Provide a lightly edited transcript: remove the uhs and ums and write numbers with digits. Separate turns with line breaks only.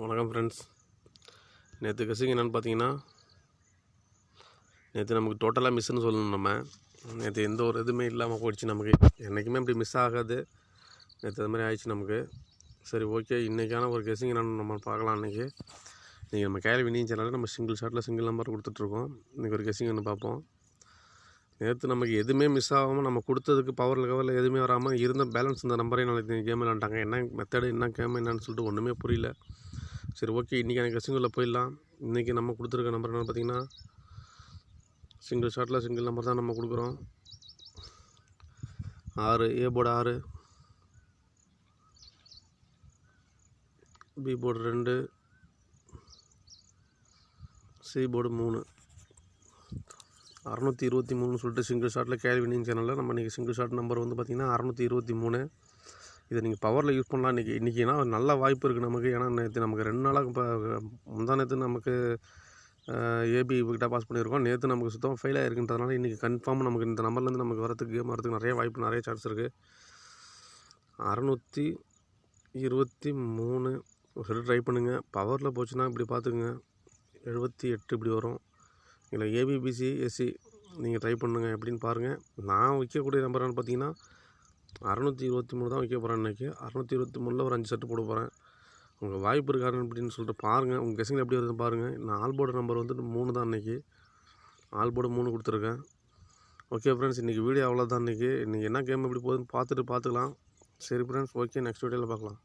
வணக்கம் ஃப்ரெண்ட்ஸ். நேற்று கசிங் என்னென்னு பார்த்தீங்கன்னா, நேற்று நமக்கு டோட்டலாக மிஸ்ஸுன்னு சொல்லணும். நம்ம நேற்று எந்த ஒரு இதுவுமே இல்லாமல் போயிடுச்சு. நமக்கு என்றைக்குமே இப்படி மிஸ் ஆகாது. நேற்று அது மாதிரி ஆயிடுச்சு நமக்கு. சரி, ஓகே, இன்றைக்கான ஒரு கெஸிங் என்னென்னு நம்ம பார்க்கலாம். இன்றைக்கி நம்ம கேள்வி வினியும் சேனலில் நம்ம சிங்கிள் ஷாட்டில் சிங்கிள் நம்பர் கொடுத்துட்ருக்கோம். இன்றைக்கி ஒரு கெஸிங் ஒன்று பார்ப்போம். நேற்று நமக்கு எதுவுமே மிஸ் ஆகாமல் நம்ம கொடுத்ததுக்கு கவரில் எதுவுமே வராமல் இருந்த பேலன்ஸ் இந்த நம்பரையும் நாளைக்கு கேம் விளாண்டாங்க. என்ன மெத்தடு என்ன கேம் என்னன்னு சொல்லிட்டு ஒன்றுமே புரியல. சரி, ஓகே, இன்றைக்கி எனக்கு கெஸிங்குள்ளே போயிடலாம். இன்றைக்கி நம்ம கொடுத்துருக்க நம்பர் என்னென்னு பார்த்தீங்கன்னா, சிங்கிள் ஷாட்டில் சிங்கிள் நம்பர் தான் நம்ம கொடுக்குறோம். 6 A board 6, B board 2, C board 3. 623 சொல்லிட்டு சிங்கிள் ஷாட்டில் கேள்வி வினிங் சேனலில் நம்ம இன்றைக்கி சிங்கிள் ஷாட் நம்பர் வந்து பார்த்திங்கன்னா 623. இதை நீங்கள் பவரில் யூஸ் பண்ணலாம். இன்றைக்கினா நல்ல வாய்ப்பு இருக்குது நமக்கு. ஏன்னா நேற்று நமக்கு 2 நாளாக இப்போ முந்தா நேற்று நமக்கு ஏபி கிட்ட பாஸ் பண்ணியிருக்கோம். நேற்று நமக்கு சுத்தமாக ஃபெயில் ஆகிருக்குன்றதுனால இன்றைக்கி கன்ஃபார்ம் நமக்கு இந்த நம்பர்லேருந்து நமக்கு வரத்துக்கு கேம் வரதுக்கு நிறைய வாய்ப்பு, நிறைய சான்ஸ் இருக்குது. 623 சொல்லி ட்ரை பண்ணுங்கள். பவரில் போச்சுன்னா இப்படி பார்த்துக்குங்க, 78 இப்படி வரும். இல்லை ஏபிபிசி எஸ்சி நீங்கள் ட்ரை பண்ணுங்கள், எப்படின்னு பாருங்கள். நான் விற்கக்கூடிய நம்பர் என்னென்னு பார்த்தீங்கன்னா 623 தான் விற்க போகிறேன். இன்றைக்கி 623 ஒரு 5 செட்டு போட போகிறேன். உங்கள் வாய்ப்பு இருக்காருன்னு அப்படின்னு சொல்லிட்டு பாருங்கள். உங்கள் கெஸிங்கில் எப்படி வருதுன்னு பாருங்கள். நான் ஆல் போர்டு நம்பர் வந்துட்டு 3 தான். இன்றைக்கி ஆல் போர்டு 3 கொடுத்துருக்கேன். ஓகே ஃப்ரெண்ட்ஸ், இன்றைக்கி வீடியோ அவ்வளோதான். இன்றைக்கி என்ன கேம் எப்படி போகுதுன்னு பார்த்துக்கலாம். சரி ஃப்ரெண்ட்ஸ், ஓகே, நெக்ஸ்ட் வீடியோவில் பார்க்கலாம்.